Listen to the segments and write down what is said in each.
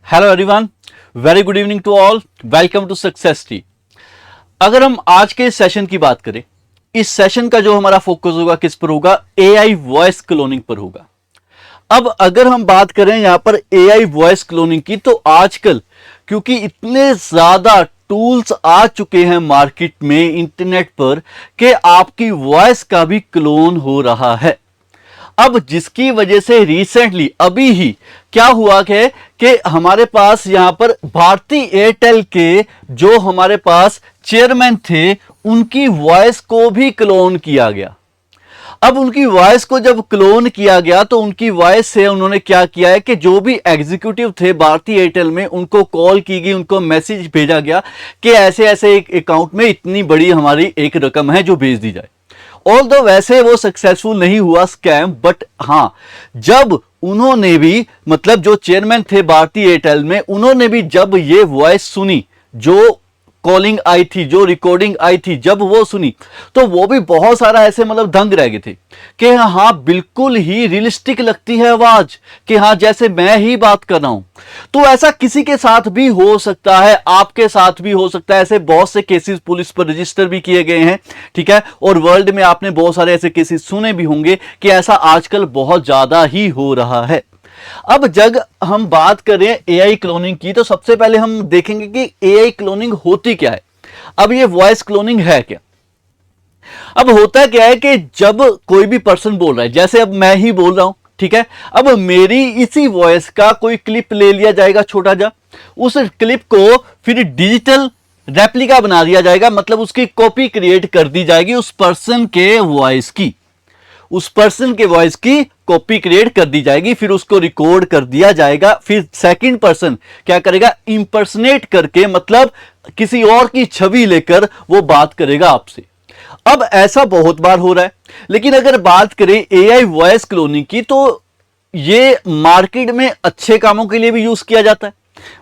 Hello everyone, very good evening to all. Welcome to success T. अगर हम आज के इस सेशन की बात करें, इस सेशन का जो हमारा फोकस होगा किस पर होगा? एआई वॉइस क्लोनिंग पर होगा। अब अगर हम बात करें यहां पर एआई वॉइस क्लोनिंग की, तो आजकल क्योंकि इतने ज्यादा टूल्स आ चुके हैं मार्केट में, इंटरनेट पर, कि आपकी वॉइस का भी क्लोन हो रहा है। अब जिसकी वजह से रिसेंटली अभी ही क्या हुआ है कि हमारे पास यहां पर भारती एयरटेल के जो हमारे पास चेयरमैन थे, उनकी वॉइस को भी क्लोन किया गया। अब उनकी वॉइस को जब क्लोन किया गया तो उनकी वॉइस से उन्होंने क्या किया है कि जो भी एग्जीक्यूटिव थे भारती एयरटेल में, उनको कॉल की गई, उनको मैसेज भेजा गया कि ऐसे ऐसे एक अकाउंट में इतनी बड़ी हमारी एक रकम है जो भेज दी जाए। ऑल्दो वैसे वो सक्सेसफुल नहीं हुआ स्कैम, बट हां, जब उन्होंने भी मतलब जो चेयरमैन थे भारती एयरटेल में, उन्होंने भी जब ये वॉइस सुनी, जो कॉलिंग आई थी, जो रिकॉर्डिंग आई थी, जब वो सुनी तो वो भी बहुत सारा ऐसे मतलब दंग रह गए थे कि हाँ बिल्कुल ही रियलिस्टिक लगती है आवाज, कि हाँ जैसे मैं ही बात कर रहा हूं। तो ऐसा किसी के साथ भी हो सकता है, आपके साथ भी हो सकता है। ऐसे बहुत से केसेस पुलिस पर रजिस्टर भी किए गए हैं, ठीक है, और वर्ल्ड में आपने बहुत सारे ऐसे केसेस सुने भी होंगे कि ऐसा आजकल बहुत ज्यादा ही हो रहा है। अब जब हम बात करें एआई क्लोनिंग की, तो सबसे पहले हम देखेंगे कि एआई क्लोनिंग होती क्या है। अब ये वॉइस क्लोनिंग है क्या? अब होता क्या है कि जब कोई भी पर्सन बोल रहा है, जैसे अब मैं ही बोल रहा हूं, ठीक है, अब मेरी इसी वॉइस का कोई क्लिप ले लिया जाएगा छोटा जा, उस क्लिप को फिर डिजिटल रेप्लिका बना दिया जाएगा, मतलब उसकी कॉपी क्रिएट कर दी जाएगी उस पर्सन के वॉइस की, उस पर्सन के वॉइस की कॉपी क्रिएट कर दी जाएगी, फिर उसको रिकॉर्ड कर दिया जाएगा। फिर सेकंड पर्सन क्या करेगा? इंपर्सनेट करके, मतलब किसी और की छवि लेकर वो बात करेगा आपसे। अब ऐसा बहुत बार हो रहा है। लेकिन अगर बात करें एआई वॉइस क्लोनिंग की, तो ये मार्केट में अच्छे कामों के लिए भी यूज किया जाता है,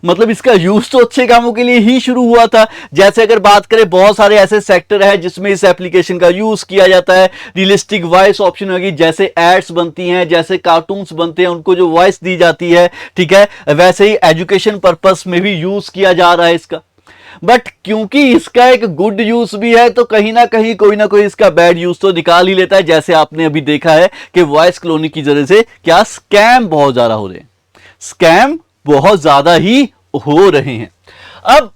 मतलब इसका यूज तो अच्छे कामों के लिए ही शुरू हुआ था। जैसे अगर बात करें, बहुत सारे ऐसे सेक्टर है जिसमें इस एप्लीकेशन का यूज किया जाता है। रियलिस्टिक वॉइस ऑप्शन होगी, जैसे एड्स बनती हैं, जैसे कार्टून्स बनते हैं, उनको जो वॉइस दी जाती है, ठीक है, वैसे ही एजुकेशन पर्पस में भी यूज किया जा रहा है इसका। बट क्योंकि इसका एक गुड यूज भी है, तो कहीं ना कहीं कोई ना कोई इसका बैड यूज तो निकाल ही लेता है। जैसे आपने अभी देखा है कि वॉइस क्लोनिंग की वजह से क्या स्कैम बहुत ज्यादा हो रहे हैं, स्कैम बहुत ज्यादा ही हो रहे हैं। अब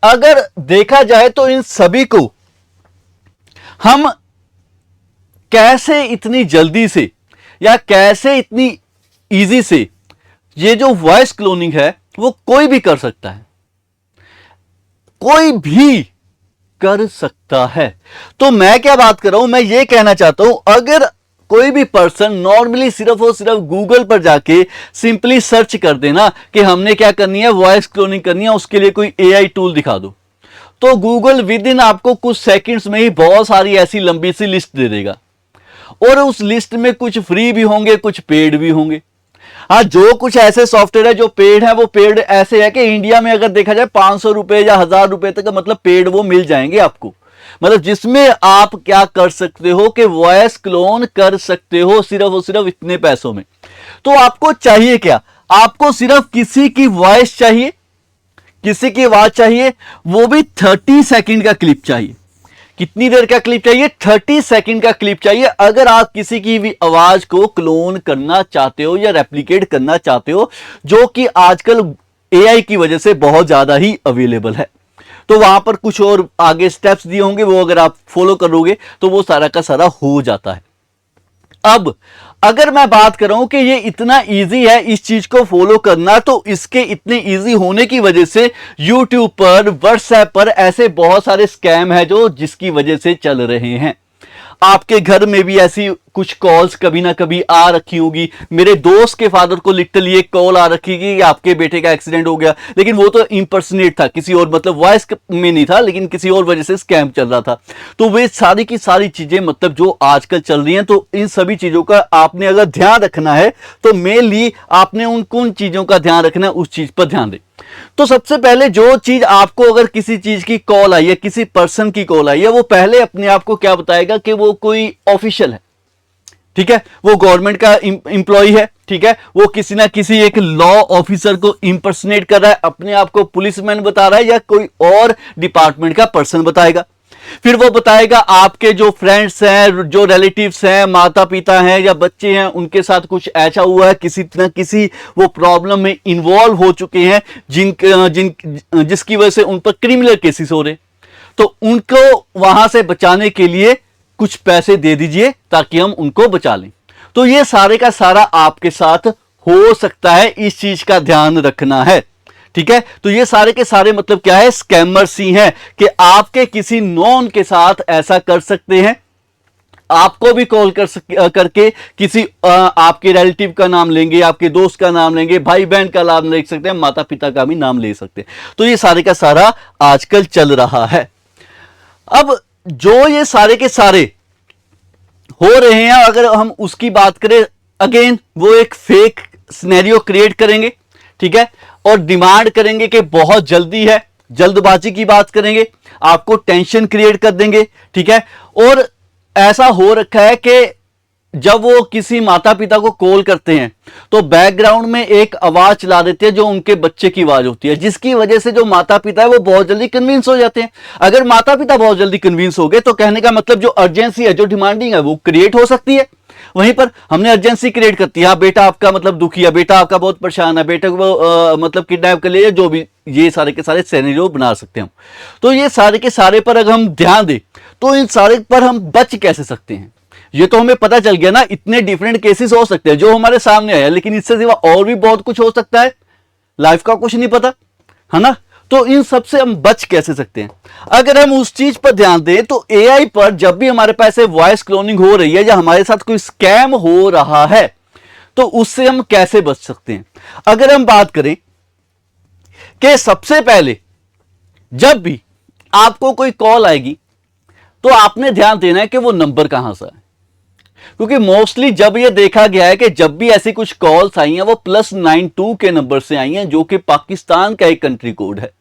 अगर देखा जाए तो इन सभी को हम कैसे इतनी जल्दी से या कैसे इतनी इजी से, ये जो वॉइस क्लोनिंग है वो कोई भी कर सकता है, कोई भी कर सकता है। तो मैं क्या बात कर रहा हूं, मैं ये कहना चाहता हूं, अगर कोई भी पर्सन नॉर्मली सिर्फ और सिर्फ गूगल पर जाके सिंपली सर्च कर देना कि हमने क्या करनी है, वॉइस क्लोनिंग करनी है, उसके लिए कोई एआई टूल दिखा दो, तो गूगल विद इन आपको कुछ सेकंड्स में ही बहुत सारी ऐसी लंबी सी लिस्ट दे देगा। और उस लिस्ट में कुछ फ्री भी होंगे, कुछ पेड भी होंगे। हाँ, जो कुछ ऐसे सॉफ्टवेयर है जो पेड है, वो पेड ऐसे है कि इंडिया में अगर देखा जाए 500 रुपए या 1000 रुपए तक मतलब पेड वो मिल जाएंगे आपको, मतलब जिसमें आप क्या कर सकते हो कि वॉइस क्लोन कर सकते हो सिर्फ और सिर्फ इतने पैसों में। तो आपको चाहिए क्या? आपको सिर्फ किसी की वॉइस चाहिए, किसी की आवाज चाहिए, वो भी 30 सेकंड का क्लिप चाहिए। कितनी देर का क्लिप चाहिए? 30 सेकंड का क्लिप चाहिए। अगर आप किसी की भी आवाज को क्लोन करना चाहते हो या रेप्लिकेट करना चाहते हो, जो कि आजकल एआई की वजह से बहुत ज्यादा ही अवेलेबल है, तो वहां पर कुछ और आगे स्टेप्स दिए होंगे, वो अगर आप फॉलो करोगे तो वो सारा का सारा हो जाता है। अब अगर मैं बात कर रहा हूं कि ये इतना इजी है इस चीज को फॉलो करना, तो इसके इतने इजी होने की वजह से YouTube पर, WhatsApp पर ऐसे बहुत सारे स्कैम है जो जिसकी वजह से चल रहे हैं। आपके घर में भी ऐसी कुछ कॉल्स कभी ना कभी आ रखी होगी। मेरे दोस्त के फादर को लिटरली एक कॉल आ रखी कि आपके बेटे का एक्सीडेंट हो गया, लेकिन वो तो इंपर्सनेट था, किसी और मतलब वॉइस में नहीं था, लेकिन किसी और वजह से स्कैम चल रहा था। तो वे सारी की सारी चीजें मतलब जो आजकल चल रही हैं, तो इन सभी चीजों का आपने अगर ध्यान रखना है, तो मेनली आपने उन चीजों का ध्यान रखना है, उस चीज पर ध्यान दें। तो सबसे पहले जो चीज आपको, अगर किसी चीज की कॉल आई है, किसी पर्सन की कॉल आई है, वो पहले अपने आप को क्या बताएगा कि वो कोई ऑफिशियल है, ठीक है, वो गवर्नमेंट का एम्प्लॉय है, ठीक है, वो किसी ना किसी एक लॉ ऑफिसर को इंपर्सनेट कर रहा है, अपने आप को पुलिसमैन बता रहा है या कोई और डिपार्टमेंट का पर्सन बताएगा। फिर वो बताएगा आपके जो फ्रेंड्स हैं, जो रिलेटिव्स हैं, माता पिता हैं या बच्चे हैं, उनके साथ कुछ ऐसा हुआ है, किसी न किसी वो प्रॉब्लम में इन्वॉल्व हो चुके हैं जिसकी वजह से उन पर क्रिमिनल केसेस हो रहे, तो उनको वहां से बचाने के लिए कुछ पैसे दे दीजिए ताकि हम उनको बचा लें। तो ये सारे का सारा आपके साथ हो सकता है, इस चीज का ध्यान रखना है, ठीक है। तो ये सारे के सारे मतलब क्या है, स्कैमर्स ही हैं कि आपके किसी नॉन के साथ ऐसा कर सकते हैं। आपको भी कॉल करके किसी आपके रिलेटिव का नाम लेंगे, आपके दोस्त का नाम लेंगे, भाई बहन का नाम ले सकते हैं, माता पिता का भी नाम ले सकते हैं। तो ये सारे का सारा आजकल चल रहा है। अब जो ये सारे के सारे हो रहे हैं, अगर हम उसकी बात करें, अगेन वो एक फेक सिनेरियो क्रिएट करेंगे, ठीक है, और डिमांड करेंगे कि बहुत जल्दी है, जल्दबाजी की बात करेंगे, आपको टेंशन क्रिएट कर देंगे, ठीक है। और ऐसा हो रखा है कि जब वो किसी माता पिता को कॉल करते हैं तो बैकग्राउंड में एक आवाज चला देते हैं जो उनके बच्चे की आवाज होती है, जिसकी वजह से जो माता पिता है वो बहुत जल्दी कन्विंस हो जाते हैं। अगर माता पिता बहुत जल्दी कन्विंस हो गए तो कहने का मतलब जो अर्जेंसी है, जो डिमांडिंग है, वो क्रिएट हो सकती है। वहीं पर हमने अर्जेंसी क्रिएट करती है, हाँ बेटा आपका मतलब दुखी है, बेटा आपका बहुत परेशान है, बेटा को मतलब किडनैप कर लिया, जो भी ये सारे के सारे सिनेरियो बना सकते हैं हम। तो ये सारे के सारे पर अगर हम ध्यान दें तो इन सारे पर हम बच कैसे सकते हैं, ये तो हमें पता चल गया ना। इतने डिफरेंट केसेस हो सकते हैं जो हमारे सामने आया, लेकिन इससे सिवा और भी बहुत कुछ हो सकता है, लाइफ का कुछ नहीं पता, है ना। तो इन सब से हम बच कैसे सकते हैं, अगर हम उस चीज पर ध्यान दें तो एआई पर जब भी हमारे पास वॉइस क्लोनिंग हो रही है या हमारे साथ कोई स्कैम हो रहा है तो उससे हम कैसे बच सकते हैं। अगर हम बात करें कि सबसे पहले जब भी आपको कोई कॉल आएगी तो आपने ध्यान देना है कि वो नंबर कहां से है, क्योंकि मोस्टली जब ये देखा गया है कि जब भी ऐसी कुछ कॉल्स आई हैं वो +92 के नंबर से आई हैं, जो कि पाकिस्तान का एक कंट्री कोड है।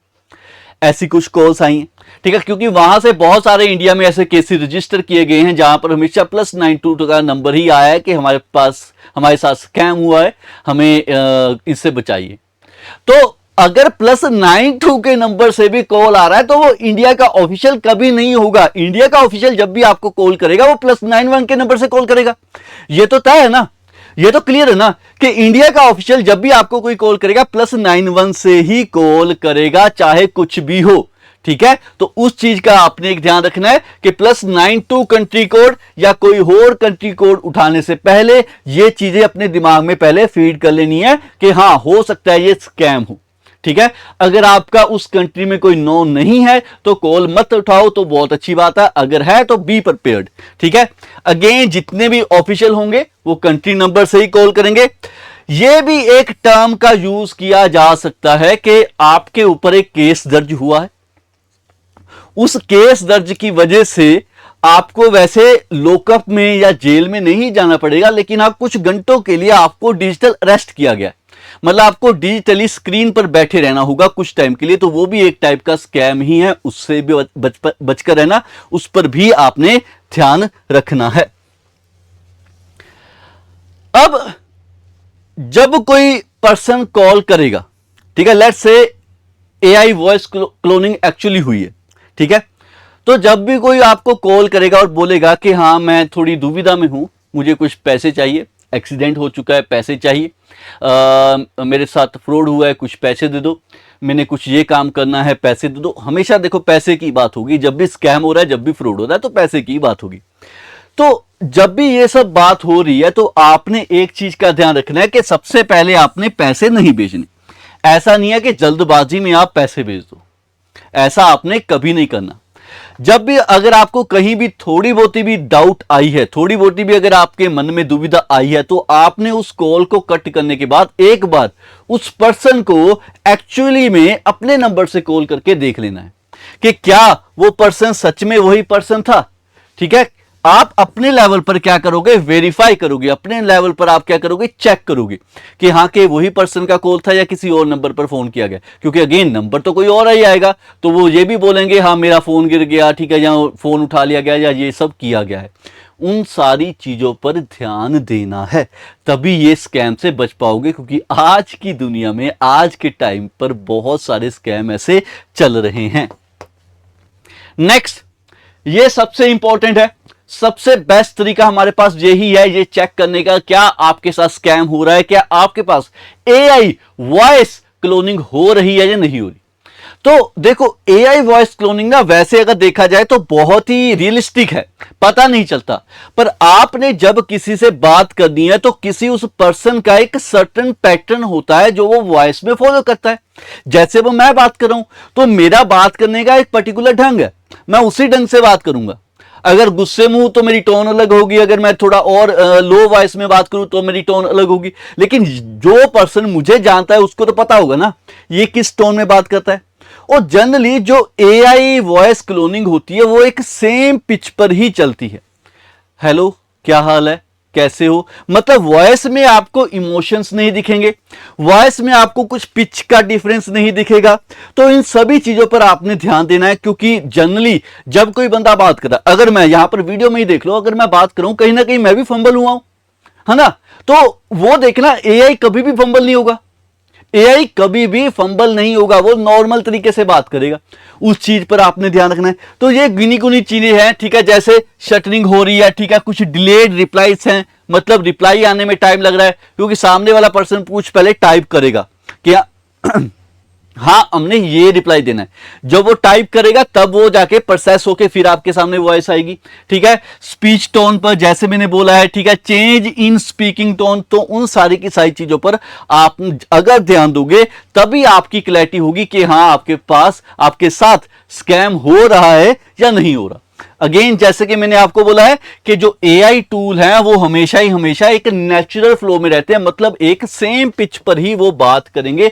ऐसी कुछ कॉल्स आई हैं, ठीक है, क्योंकि वहां से बहुत सारे इंडिया में ऐसे केसेस रजिस्टर किए गए हैं जहां पर हमेशा +92 का नंबर ही आया है कि हमारे साथ स्कैम हुआ है, हमें इससे बचाइए। तो अगर +92 के नंबर से भी कॉल आ रहा है तो वो इंडिया का ऑफिशियल कभी नहीं होगा। इंडिया का ऑफिशियल जब भी आपको कॉल करेगा वो +91 के नंबर से कॉल करेगा। ये तो तय है ना, ये तो क्लियर है ना कि इंडिया का ऑफिशियल जब भी आपको कोई कॉल करेगा +91 से ही कॉल करेगा, चाहे कुछ भी हो, ठीक है। तो उस चीज का आपने एक ध्यान रखना है कि +92 कंट्री कोड या कोई और कंट्री कोड उठाने से पहले ये चीजें अपने दिमाग में पहले फीड कर लेनी है कि हाँ हो सकता है ये स्कैम हो, ठीक है। अगर आपका उस कंट्री में कोई नो नहीं है तो कॉल मत उठाओ, तो बहुत अच्छी बात है, अगर है तो बी प्रिपेयर्ड, ठीक है। अगेन जितने भी ऑफिशियल होंगे वो कंट्री नंबर से ही कॉल करेंगे। यह भी एक टर्म का यूज किया जा सकता है कि आपके ऊपर एक केस दर्ज हुआ है, उस केस दर्ज की वजह से आपको वैसे लॉकअप में या जेल में नहीं जाना पड़ेगा, लेकिन आप कुछ घंटों के लिए आपको डिजिटल अरेस्ट किया गया, मतलब आपको डिजिटली स्क्रीन पर बैठे रहना होगा कुछ टाइम के लिए। तो वो भी एक टाइप का स्कैम ही है, उससे भी बचकर रहना, उस पर भी आपने ध्यान रखना है। अब जब कोई पर्सन कॉल करेगा, ठीक है, let's say AI voice cloning actually हुई है, ठीक है, तो जब भी कोई आपको कॉल करेगा और बोलेगा कि हाँ मैं थोड़ी दुविधा में हूं, मुझे कुछ पैसे चाहिए, एक्सीडेंट हो चुका है, पैसे चाहिए, मेरे साथ फ्रॉड हुआ है, कुछ पैसे दे दो, मैंने कुछ ये काम करना है, पैसे दे दो। हमेशा देखो पैसे की बात होगी, जब भी स्कैम हो रहा है, जब भी फ्रॉड हो रहा है तो पैसे की बात होगी। तो जब भी ये सब बात हो रही है तो आपने एक चीज का ध्यान रखना है कि सबसे पहले आपने पैसे नहीं भेजने। ऐसा नहीं है कि जल्दबाजी में आप पैसे भेज दो, ऐसा आपने कभी नहीं करना। जब भी अगर आपको कहीं भी थोड़ी बहुत भी डाउट आई है, थोड़ी बहुत भी अगर आपके मन में दुविधा आई है, तो आपने उस कॉल को कट करने के बाद एक बार उस पर्सन को एक्चुअली में अपने नंबर से कॉल करके देख लेना है कि क्या वो पर्सन सच में वही पर्सन था, ठीक है। आप अपने लेवल पर क्या करोगे, वेरीफाई करोगे, अपने लेवल पर आप क्या करोगे, चेक करोगे कि हाँ कि वही पर्सन का कॉल था या किसी और नंबर पर फोन किया गया, क्योंकि अगेन नंबर तो कोई और ही आएगा तो वो ये भी बोलेंगे हाँ मेरा फोन गिर गया, ठीक है, या फोन उठा लिया गया या ये सब किया गया है। उन सारी चीजों पर ध्यान देना है, तभी ये स्कैम से बच पाओगे। क्योंकि आज की दुनिया में, आज के टाइम पर बहुत सारे स्कैम ऐसे चल रहे हैं। नेक्स्ट, ये सबसे इंपॉर्टेंट है, सबसे बेस्ट तरीका हमारे पास यही है ये चेक करने का क्या आपके साथ स्कैम हो रहा है, क्या आपके पास एआई वॉइस क्लोनिंग हो रही है या नहीं हो रही। तो देखो, एआई वॉइस क्लोनिंग ना वैसे अगर देखा जाए तो बहुत ही रियलिस्टिक है, पता नहीं चलता। पर आपने जब किसी से बात करनी है तो किसी उस पर्सन का एक सर्टेन पैटर्न होता है जो वो वॉइस में फॉलो करता है। जैसे वो मैं बात कर रहा हूं तो मेरा बात करने का एक पर्टिकुलर ढंग है, मैं उसी ढंग से बात करूंगा। अगर गुस्से में हूं तो मेरी टोन अलग होगी, अगर मैं थोड़ा और लो वॉइस में बात करूं तो मेरी टोन अलग होगी। लेकिन जो पर्सन मुझे जानता है उसको तो पता होगा ना ये किस टोन में बात करता है। और जनरली जो एआई वॉइस क्लोनिंग होती है वो एक सेम पिच पर ही चलती है। हेलो, क्या हाल है, कैसे हो, मतलब वॉइस में आपको इमोशंस नहीं दिखेंगे, वॉइस में आपको कुछ पिच का डिफरेंस नहीं दिखेगा। तो इन सभी चीजों पर आपने ध्यान देना है। क्योंकि जनरली जब कोई बंदा बात कर रहा है, अगर मैं यहां पर वीडियो में ही देख लो, अगर मैं बात करूं कहीं ना कहीं मैं भी फंबल हुआ हूं, है ना, तो वो देखना एआई कभी भी फंबल नहीं होगा, एआई कभी भी फंबल नहीं होगा, वो नॉर्मल तरीके से बात करेगा। उस चीज पर आपने ध्यान रखना है। तो ये गिनी गुनी चीजें हैं, ठीक है, जैसे शटरिंग हो रही है, ठीक है, कुछ डिलेड रिप्लाईज हैं, मतलब रिप्लाई आने में टाइम लग रहा है क्योंकि सामने वाला पर्सन कुछ पहले टाइप करेगा कि हाँ हमने ये रिप्लाई देना है। जब वो टाइप करेगा तब वो जाके प्रोसेस होके फिर आपके सामने वॉइस आएगी, ठीक है। स्पीच टोन पर जैसे मैंने बोला है, ठीक है, चेंज इन स्पीकिंग टोन, तो उन सारी की सारी चीजों पर आप अगर ध्यान दोगे तभी आपकी क्लैरिटी होगी कि हाँ आपके पास, आपके साथ स्कैम हो रहा है या नहीं हो रहा। अगेन जैसे कि मैंने आपको बोला है कि जो एआई टूल है वो हमेशा ही हमेशा एक नेचुरल फ्लो में रहते हैं, मतलब एक सेम पिच पर ही वो बात करेंगे।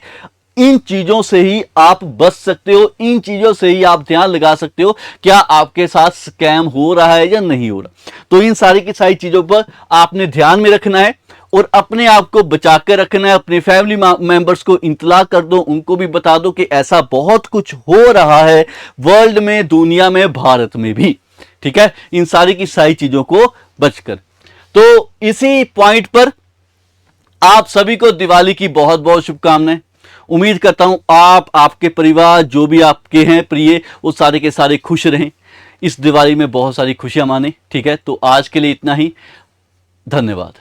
इन चीजों से ही आप बच सकते हो, इन चीजों से ही आप ध्यान लगा सकते हो क्या आपके साथ स्कैम हो रहा है या नहीं हो रहा। तो इन सारी की सारी चीजों पर आपने ध्यान में रखना है और अपने आप को बचा कर रखना है। अपने फैमिली मेंबर्स को इत्तला कर दो, उनको भी बता दो कि ऐसा बहुत कुछ हो रहा है वर्ल्ड में, दुनिया में, भारत में भी, ठीक है, इन सारी की सारी चीजों को बचकर। तो इसी पॉइंट पर आप सभी को दिवाली की बहुत बहुत शुभकामनाएं। उम्मीद करता हूं आप, आपके परिवार, जो भी आपके हैं प्रिय, वो सारे के सारे खुश रहें, इस दिवाली में बहुत सारी खुशियां माने, ठीक है। तो आज के लिए इतना ही, धन्यवाद।